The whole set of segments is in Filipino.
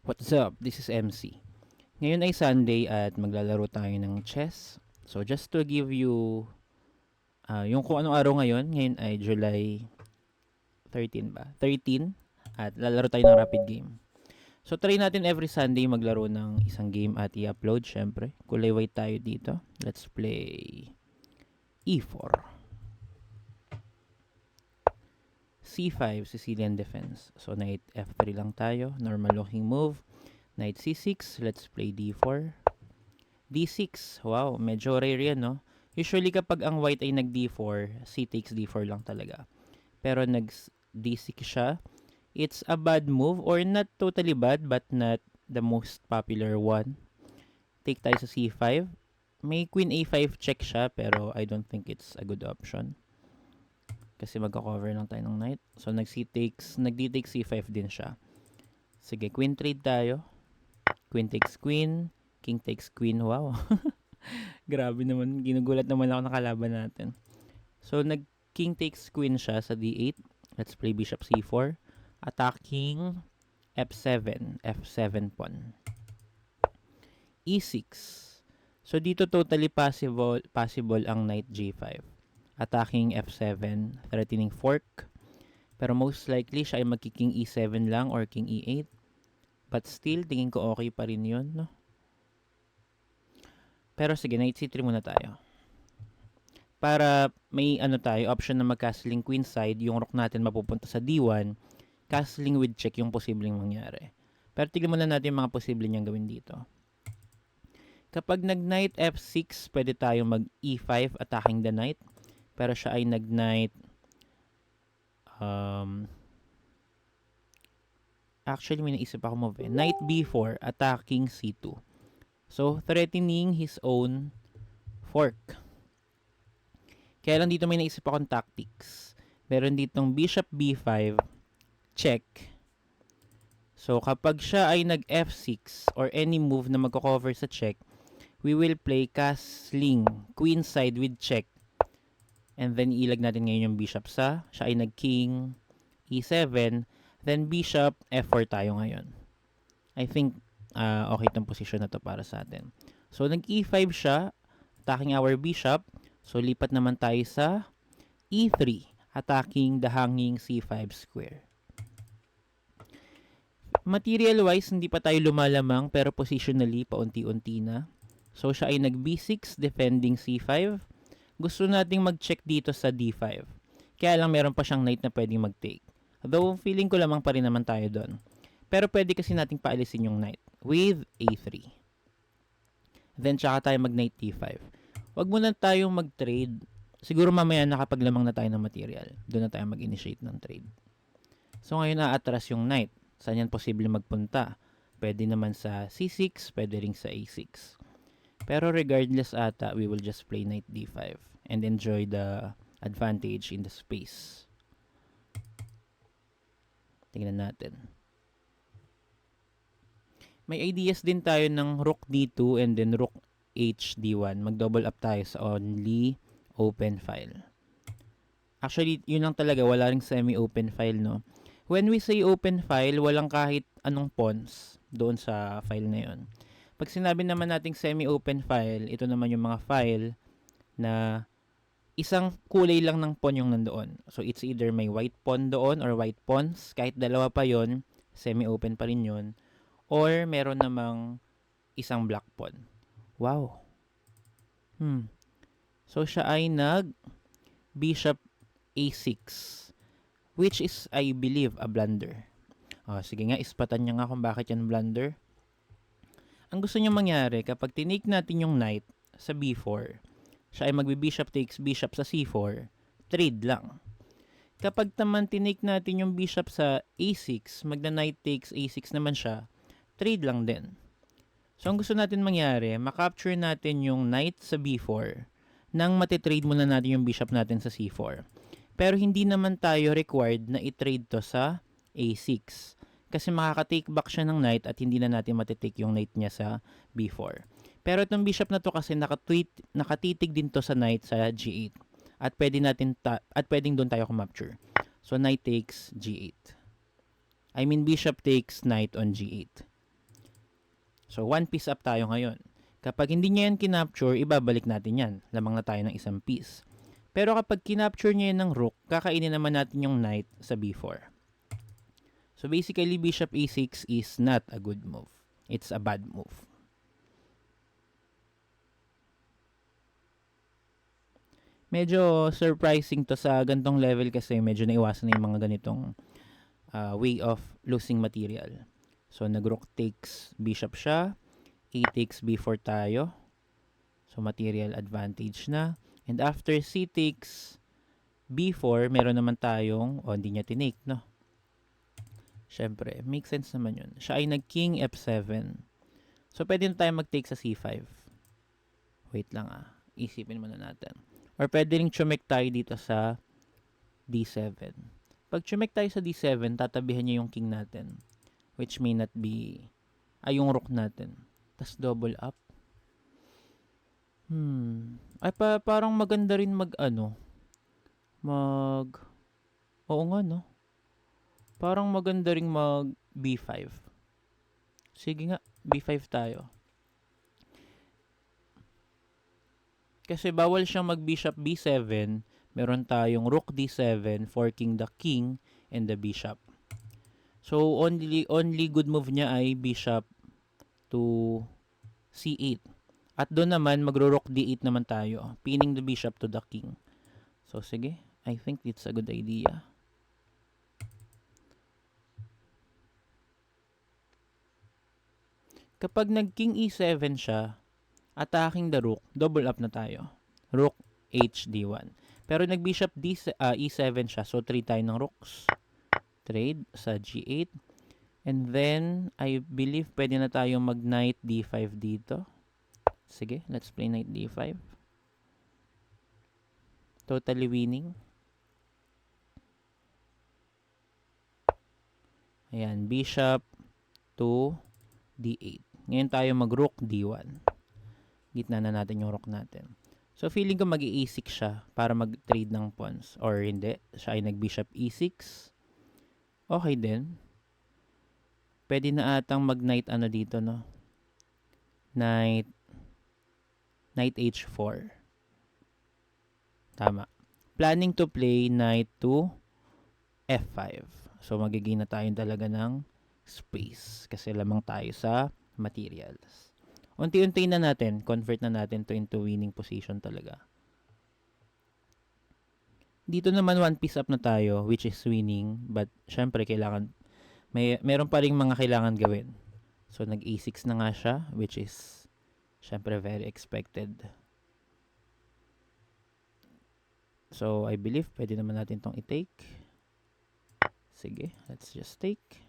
What's up? This is MC. Ngayon ay Sunday at maglalaro tayo ng chess. So just to give you yung kung anong araw ngayon ay July 13 ba? 13 at lalaro tayo ng rapid game. So try natin every Sunday maglaro ng isang game at i-upload syempre. Kulay white tayo dito. Let's play E4. C5, Sicilian defense. So knight F3 lang tayo. Normal looking move. Knight C6, let's play D4. D6, wow, medyo rare yan, no? Usually kapag ang white ay nag D4, C takes D4 lang talaga. Pero nag D6 siya, it's a bad move or not totally bad but not the most popular one. Take tayo sa C5. May Queen A5 check siya pero I don't think it's a good option. Kasi magka-cover lang tayo ng knight. So nag-D takes C5 din siya. Sige, Queen trade tayo. Queen takes Queen. King takes Queen. Wow. Grabe naman. Ginugulat naman ako ng kalaban natin. So, King takes Queen siya sa D8. Let's play Bishop C4. Attacking F7. F7 pawn. E6. So, dito totally possible ang Knight G5. Attacking F7. Threatening fork. Pero most likely, siya ay magki-King E7 lang or King E8. But still, tingin ko okay pa rin yun, no? Pero sige, Knight C3 muna tayo. Para may option na mag-castling queen side, yung rook natin mapupunta sa D1, castling with check yung posibleng mangyari. Pero tignan muna natin yung mga posible niyang gawin dito. Kapag nag-knight F6, pwede tayo mag-E5 attacking the knight. Pero siya ay nag-knight actually, may naisip ako move eh. Knight B4, attacking C2. So, threatening his own fork. Kaya lang dito may naisip akong tactics. Meron ditong Bishop B5, check. So, kapag siya ay nag-F6 or any move na magko-cover sa check, we will play castling, queen side with check. And then, ilag natin ngayon yung bishop siya ay nag-king E7. Then, bishop F4 tayo ngayon. I think, okay itong position na to para sa atin. So, nag-E5 siya, attacking our bishop. So, lipat naman tayo sa E3, attacking the hanging C5 square. Material-wise, hindi pa tayo lumalamang, pero positionally, paunti-unti na. So, siya ay nag-B6, defending C5. Gusto nating mag-check dito sa D5. Kaya lang meron pa siyang knight na pwedeng mag-take. Though, feeling ko lamang pa rin naman tayo doon. Pero pwede kasi nating paalisin yung knight with A3. Then, tsaka tayo mag-knight D5. Wag muna tayong mag-trade. Siguro mamaya nakapaglamang na tayo ng material. Doon na tayo mag-initiate ng trade. So, ngayon na-atras yung knight. Saan yan posible magpunta? Pwede naman sa C6, pwede rin sa A6. Pero regardless ata, we will just play knight D5 and enjoy the advantage in the space. Tingnan natin. May ideas din tayo ng rook D2 and then rook HD1. Mag-double up tayo sa only open file. Actually, yun lang talaga. Wala ring semi-open file, no? When we say open file, walang kahit anong pawns doon sa file na yun. Pag sinabi naman nating semi-open file, ito naman yung mga file na isang kulay lang ng pawn yung nandoon. So, it's either may white pawn doon or white pawns. Kahit dalawa pa yon, semi-open pa rin yun. Or meron namang isang black pawn. Wow. So, siya ay bishop A6. Which is, I believe, a blunder. Sige nga, ispatan niya nga kung bakit yan blunder. Ang gusto niya mangyari, kapag tinake natin yung knight sa B4, siya ay magbi-bishop takes bishop sa C4, trade lang. Kapag naman tinake natin yung bishop sa A6, magna-knight takes A6 naman siya, trade lang din. So, ang gusto natin mangyari, makapture natin yung knight sa B4 nang matitrade muna natin yung bishop natin sa C4. Pero hindi naman tayo required na i-trade to sa A6. Kasi makaka-take back siya ng knight at hindi na natin matitake yung knight niya sa B4. Pero itong bishop na to kasi nakatitig din to sa knight sa G8. At pwedeng doon tayo kumapture. So, knight takes G8. I mean, bishop takes knight on G8. So, one piece up tayo ngayon. Kapag hindi niya yan kinapture, ibabalik natin yan. Lamang na tayo ng isang piece. Pero kapag kinapture niya yan ng rook, kakainin naman natin yung knight sa b4. So, basically, bishop e6 is not a good move. It's a bad move. Medyo surprising to sa gantong level kasi medyo naiwasan na yung mga ganitong way of losing material. So, nag-rook takes bishop siya. A takes b4 tayo. So, material advantage na. And after c takes b4, meron naman tayong, hindi niya tinake, no? Siyempre, makes sense naman yun. Siya ay nag-king f7. So, pwede na tayo mag-take sa c5. Wait lang Isipin muna natin. Or pwede rin chumek tayo dito sa d7. Pag chumek tayo sa d7, tatabihan niya yung king natin. Which may not be, yung rook natin. Tas double up. Parang maganda rin oo nga, no? Parang maganda rin mag b5. Sige nga, b5 tayo. Kasi bawal siyang mag bishop b7, meron tayong rook d7, forking the king and the bishop. So only good move niya ay bishop to c8. At doon naman magro-rook d8 naman tayo, pinning the bishop to the king. So sige, I think it's a good idea. Kapag nag-king e7 siya, attacking the rook, double up na tayo. Rook hd1. Pero nag-bishop e7 siya, so trade tayo ng rooks. Trade sa g8. And then, I believe pwede na tayong mag-knight d5 dito. Sige, let's play knight d5. Totally winning. Ayan, bishop to d8. Ngayon tayo mag-rook d1. Gitna na natin yung rook natin. So, feeling ko mag-e6 siya para mag-trade ng pawns. Or hindi. Siya ay nag-bishop e6. Okay din. Pwede na atang mag-knight dito, no? Knight h4. Tama. Planning to play knight to f5. So, magiging na tayo talaga ng space. Kasi lamang tayo sa materials. Unti-unti na natin, convert na natin to into winning position talaga. Dito naman one piece up na tayo, which is winning, but syempre kailangan meron pa ring mga kailangan gawin. So nag a6 na nga siya, which is syempre very expected. So I believe pwede naman natin tong i-take. Sige, let's just take.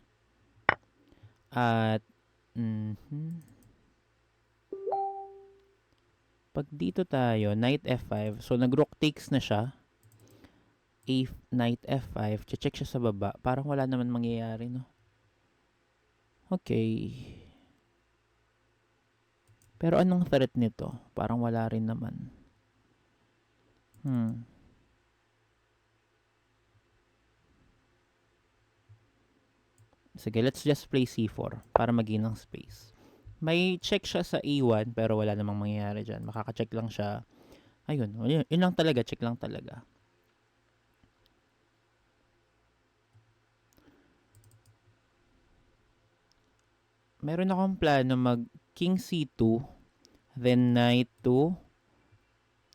At pag dito tayo, knight f5, so nag-rook takes na siya. Knight f5, check siya sa baba. Parang wala naman mangyayari, no? Okay. Pero anong threat nito? Parang wala rin naman. Sige, let's just play c4 para maging ng space. May check siya sa e1 pero wala namang mangyayari dyan. Makaka-check lang siya. Ayun, yun lang talaga. Check lang talaga. Meron akong plano mag king c2 then knight to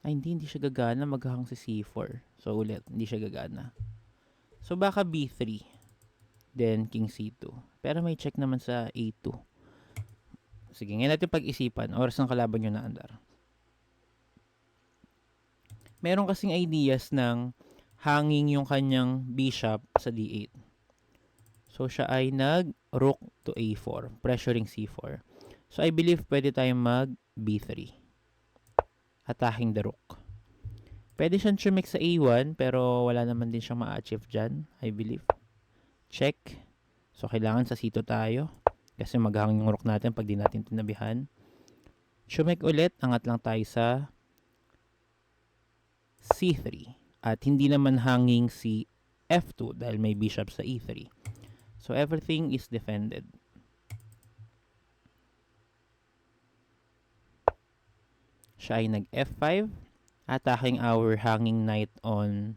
hindi siya gagana. Maghahang si c4. So ulit, hindi siya gagana. So baka b3 then king c2. Pero may check naman sa a2. Sige, ngayon natin pag-isipan. Oras ng kalaban nyo na andar. Meron kasing ideas ng hanging yung kanyang bishop sa d8. So, siya ay nag-rook to a4. Pressuring c4. So, I believe pwede tayong mag-b3. Attacking the rook. Pwede siyang chumik sa a1, pero wala naman din siyang ma-achieve dyan, I believe. Check. So, kailangan sa c2 tayo. Kasi maghangin yung rook natin pag di natin tinabihan. Chumik ulit. Angat lang tayo sa c3. At hindi naman hanging si f2 dahil may bishop sa e3. So, everything is defended. Siya ay nag F5, attacking our hanging knight on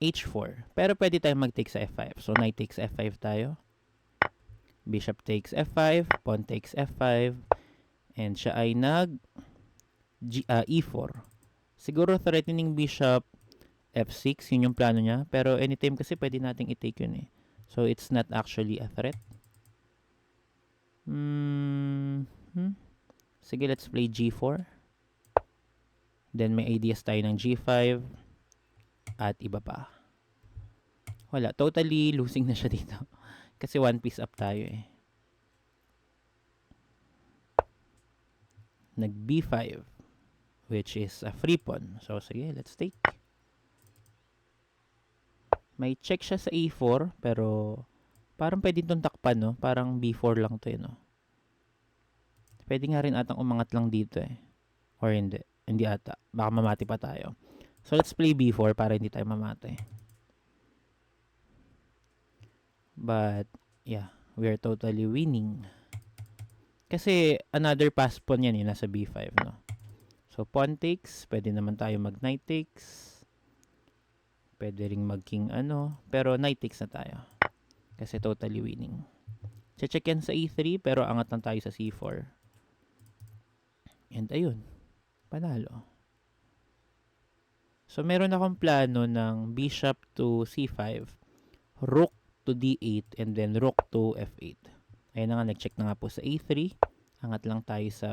H4. Pero pwede tayong mag-take sa F5. So, knight takes F5 tayo. Bishop takes F5, pawn takes F5, and siya ay nag E4. Siguro threatening bishop F6, yun yung plano niya. Pero anytime kasi pwede nating i-take yun eh. So, it's not actually a threat. Sige, let's play G4. Then, may ideas tayo ng G5. At iba pa. Wala. Totally losing na siya dito. Kasi one piece up tayo eh. Nag B5. Which is a free pawn. So, sige, let's take. May check siya sa A4. Pero, parang pwede itong takpan, no? Parang B4 lang to, no? Pwede nga rin atang umangat lang dito, eh. Or hindi. Hindi ata. Baka mamati pa tayo. So, let's play B4 para hindi tayo mamati. But, yeah. We are totally winning. Kasi, another pass pawn yan, eh. Nasa B5, no? So, pawn takes. Pwede naman tayo mag knight takes. Pwede ring mag king ano. Pero, knight takes na tayo. Kasi, totally winning. Check yan sa E3, pero angat lang tayo sa C4. And, ayun. Panalo. So, meron akong plano ng bishop to C5, rook to D8, and then rook to F8. Ayun na nga, nag-check na nga po sa A3. Angat lang tayo sa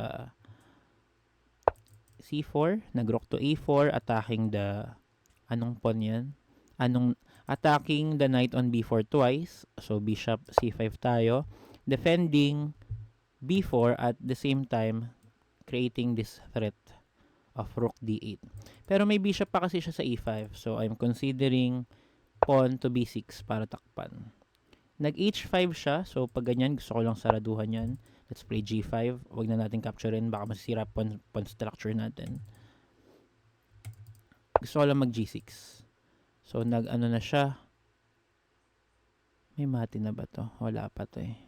C4. Nag-rook to A4, attacking the, anong pawn yan? Attacking the knight on B4 twice. So, bishop C5 tayo. Defending B4 at the same time, creating this threat of rook D8. Pero may bishop pa kasi siya sa E5. So, I'm considering pawn to B6 para takpan. Nag H5 siya. So, pag ganyan, gusto ko lang saraduhan yan. Let's play G5. Huwag na natin capturein. Baka masisira pawn structure natin. Gusto ko lang mag G6. So, nag-ano na siya. May mati na ba to? Wala pa to eh.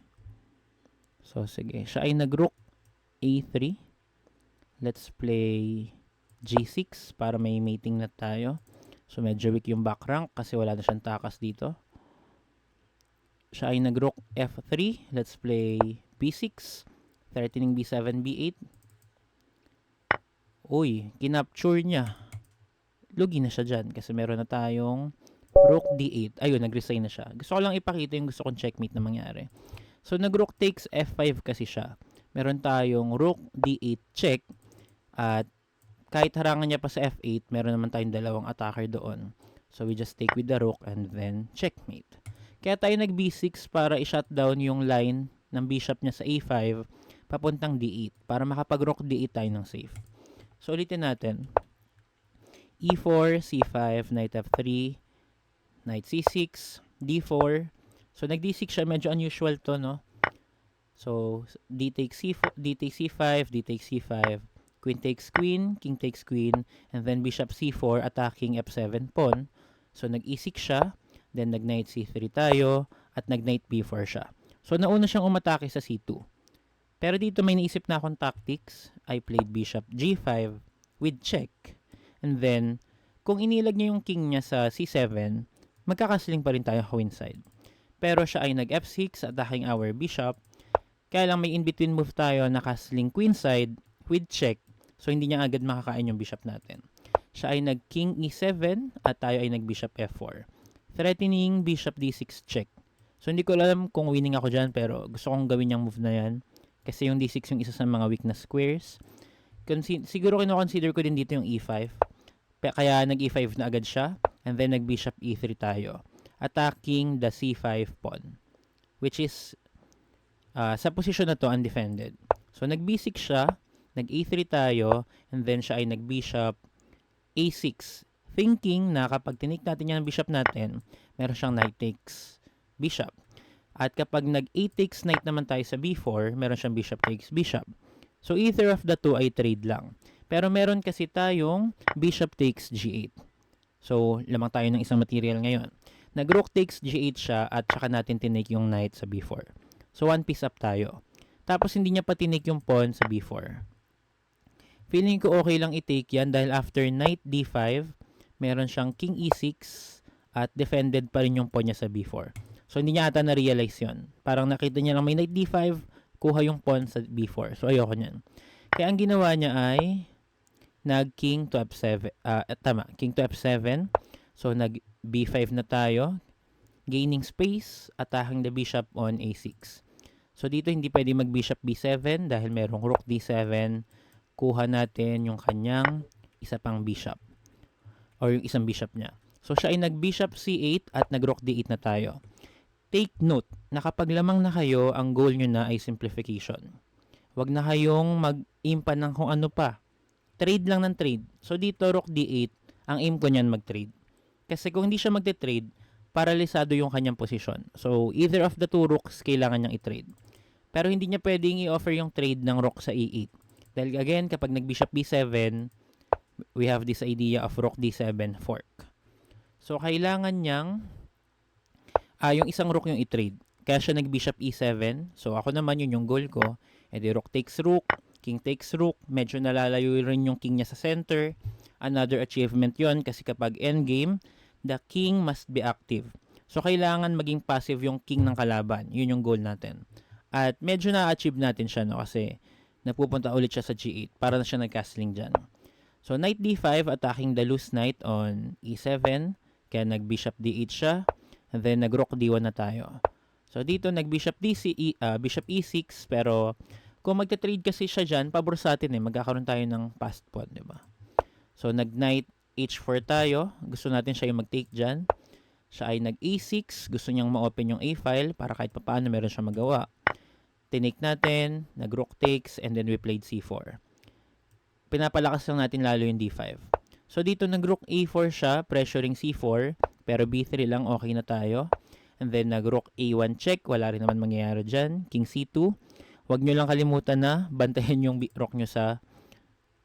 So, sige. Siya ay nag-rook A3. Let's play G6 para may mating na tayo. So, medyo weak yung back rank kasi wala na siyang takas dito. Siya ay nag-rook F3. Let's play B6. Threatening B7, B8. Uy, kinapture niya. Lugi na siya dyan kasi meron na tayong rook D8. Ayun, nag-resign na siya. Gusto ko lang ipakita yung gusto kong checkmate na mangyari. So, nag-rook takes F5 kasi siya. Meron tayong rook D8 check. At kahit harangan niya pa sa F8, meron naman tayong dalawang attacker doon. So, we just take with the rook and then checkmate. Kaya tayo nag B6 para i-shutdown yung line ng bishop niya sa A5 papuntang D8 para makapag-rook D8 tayo ng safe. So, ulitin natin. E4, C5, knight F3, knight C6, D4. So, nag D6 siya. Medyo unusual to, no? So, D takes C4, D takes C5, D takes C5, queen takes queen, king takes queen, and then bishop C4 attacking F7 pawn. So, nag E6 siya, then nag knight C3 tayo, at nag knight B4 siya. So, nauna siyang umatake sa C2. Pero dito may naisip na akong tactics. I played bishop G5 with check. And then, kung inilag niya yung king niya sa C7, magkakasling pa rin tayo queenside. Pero siya ay nag F6 attacking our bishop. Kaya lang may in-between move tayo na castling queenside with check. So, hindi niya agad makakain yung bishop natin. Siya ay nag king E7 at tayo ay nag bishop F4. Threatening bishop D6 check. So, hindi ko alam kung winning ako dyan pero gusto kong gawin yung move na yan. Kasi yung D6 yung isa sa mga weak na squares. Siguro kino-consider ko din dito yung E5. Kaya nag E5 na agad siya. And then nag bishop E3 tayo. Attacking the C5 pawn. Which is, sa position na to, undefended. So, nag B6 siya. Nag A3 tayo. And then siya ay nag bishop A6. Thinking na kapag tinik natin yan ng bishop natin, meron siyang knight takes bishop. At kapag nag A takes knight naman tayo sa B4, meron siyang bishop takes bishop. So, either of the two ay trade lang. Pero meron kasi tayong bishop takes G8. So, lamang tayo ng isang material ngayon. Nag-rook takes G8 siya at saka natin tinake yung knight sa B4. So, one piece up tayo. Tapos, hindi niya pa tinake yung pawn sa B4. Feeling ko okay lang i-take yan dahil after knight d5, meron siyang king e6 at defended pa rin yung pawn niya sa b4. So hindi niya ata na-realize yun. Parang nakita niya lang may knight d5, kuha yung pawn sa b4. So ayoko niyan. Kaya ang ginawa niya ay nag-king to f7. Tama, king to f7. So nag-b5 na tayo. Gaining space, attacking the bishop on a6. So dito hindi pwede mag-bishop b7 dahil merong rook d7. Kuha natin yung kanyang isa pang bishop. Or yung isang bishop niya. So siya ay nag-bishop c8 at nag-rook d8 na tayo. Take note na kapag lamang na kayo, ang goal nyo na ay simplification. Huwag na kayong mag-impan ng kung ano pa. Trade lang ng trade. So dito, rook d8, ang aim ko niyan mag-trade. Kasi kung hindi siya magte-trade, paralisado yung kanyang posisyon. So either of the two rooks, kailangan niyang i-trade. Pero hindi niya pwedeng i-offer yung trade ng rook sa e8. Dahil again, kapag nag-bishop b7, we have this idea of rook d7 fork. So kailangan niyang yung isang rook yung i-trade. Kaya siya nag-bishop e7. So ako naman yun yung goal ko. E di rook takes rook, king takes rook, medyo nalalayo rin yung king niya sa center. Another achievement yon kasi kapag endgame, the king must be active. So kailangan maging passive yung king ng kalaban. Yun yung goal natin. At medyo na-achieve natin siya, no, kasi napupunta ulit siya sa g8 para na siya nag-castling dyan. So knight d5 attacking the loose knight on e7. Kaya nag-bishop d8 siya. And then nag-rook d1 na tayo. So dito nag-bishop bishop e6, pero kung magte-trade kasi siya dyan, pabor sa atin magkakaroon tayo ng passed pawn, di ba? So nag-knight h4 tayo. Gusto natin siya yung mag-take dyan. Siya ay nag-a6. Gusto niyang ma-open yung a-file para kahit papaano meron siya magawa. Tinake natin, nag-rook takes, and then we played c4. Pinapalakas lang natin lalo yung d5. So dito nag-rook a4 siya, pressuring c4, pero b3 lang, okay na tayo. And then nag-rook a1 check, wala rin naman mangyayari dyan. King c2. Huwag nyo lang kalimutan na bantayan yung rook nyo sa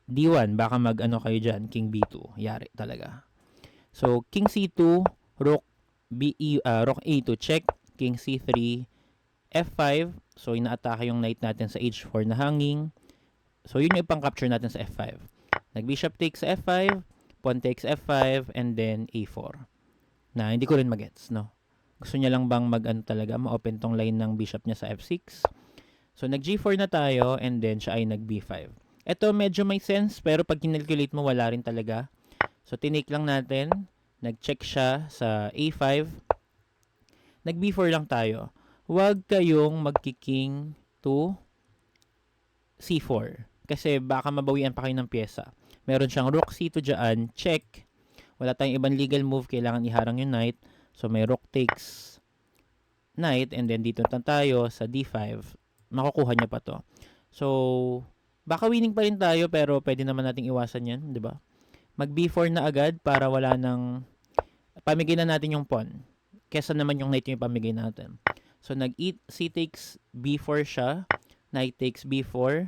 d1. Baka mag-ano kayo dyan, king b2. Yari talaga. So king c2, rook a2 check, king c3, f5. So ina-atake yung knight natin sa h4 na hanging. So yun yung ipang-capture natin sa f5. Nag-bishop takes sa f5, pawn takes f5, and then a4. Na hindi ko rin magets, no? Gusto niya lang bang talaga, ma-open tong line ng bishop niya sa f6. So nag-g4 na tayo, and then siya ay nag-b5. Ito medyo may sense, pero pag kinalculate mo, wala rin talaga. So tinake lang natin, nag-check siya sa a5, nag-b4 lang tayo. Huwag kayong magkiking to c4. Kasi baka mabawian pa kayo ng pyesa. Meron siyang rook c2 dyan, check. Wala tayong ibang legal move, kailangan iharang yung knight. So may rook takes knight, and then dito na tayo sa d5. Makukuha niya pa to. So, baka winning pa rin tayo, pero pwede naman nating iwasan yan, di ba? Mag b4 na agad para wala nang pamigay na natin yung pawn. Kesa naman yung knight yung pamigay natin. So c takes b4 siya, knight takes b4,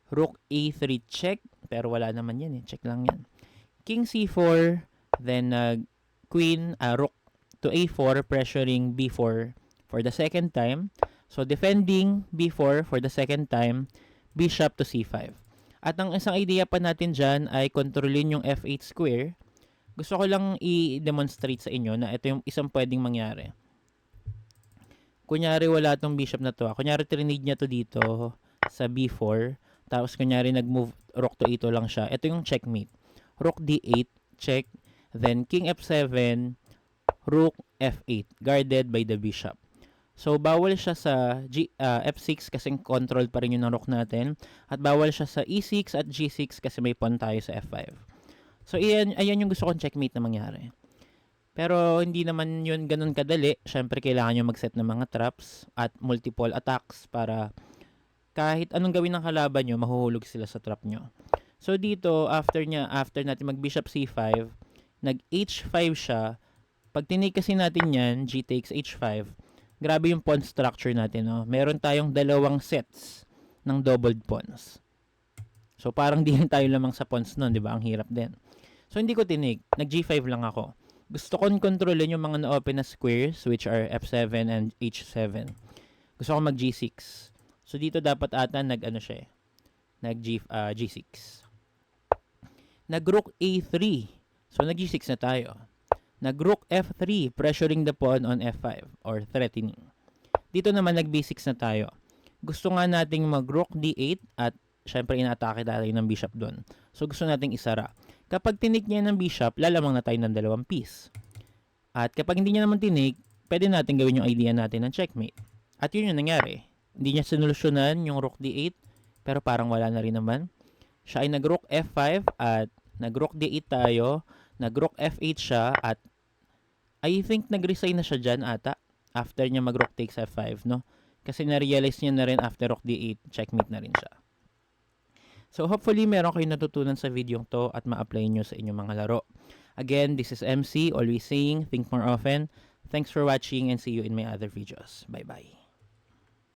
rook a3 check, pero wala naman yan check lang yan. King c4, then queen, rook to a4, pressuring b4 for the second time. So defending b4 for the second time, bishop to c5. At ang isang idea pa natin dyan ay kontrolin yung f8 square. Gusto ko lang i-demonstrate sa inyo na ito yung isang pwedeng mangyari. Kunyari wala tong bishop na to. Kunyari trinade niya to dito sa b4. Tapos kunyari nag-move rook to a2 lang siya. Ito yung checkmate. Rook d8, check. Then king f7, rook f8. Guarded by the bishop. So bawal siya sa f6 kasi control pa rin yun ng rook natin. At bawal siya sa e6 at g6 kasi may pawn tayo sa f5. So ayan yung gusto kong checkmate na mangyari. Pero hindi naman yun ganun kadali. Syempre kailangan nyo mag-set ng mga traps at multiple attacks para kahit anong gawin ng kalaban nyo, mahuhulog sila sa trap nyo. So dito, after natin mag-bishop c5, nag-h5 siya. Pag tinake kasi natin yan, g takes h5, grabe yung pawn structure natin. No? Meron tayong dalawang sets ng doubled pawns. So parang di tayo lamang sa pawns nun, di ba? Ang hirap din. So hindi ko tinake. Nag-g5 lang ako. Gusto kong kontrolin yung mga na-open na squares, which are f7 and h7. Gusto ko mag-g6. So dito dapat ata nag-ano siya G6. Nag-rook A3. So, nag-G6 na tayo. Nag-rook F3, pressuring the pawn on F5 or threatening. Dito naman nag-B6 na tayo. Gusto nga nating mag-rook D8 at syempre inaatake tayo ng bishop doon. So, gusto nating isara. Kapag tinik niya ng bishop, lalamang na tayo ng dalawang piece. At kapag hindi niya naman tinik, pwede natin gawin yung idea natin ng checkmate. At yun yung nangyari. Hindi niya sinolusyonan yung rook D8, pero parang wala na rin naman. Siya ay nag-rook F5 at nag-rook D8 tayo. Nag-rook F8 siya at I think nag-resign na siya dyan ata after niya mag-rook takes F5, no? Kasi na-realize niya na rin after rook D8, checkmate na rin siya. So hopefully meron kayong natutunan sa video to at ma-apply nyo sa inyong mga laro. Again, this is MC, always saying, think more often. Thanks for watching and see you in my other videos. Bye-bye.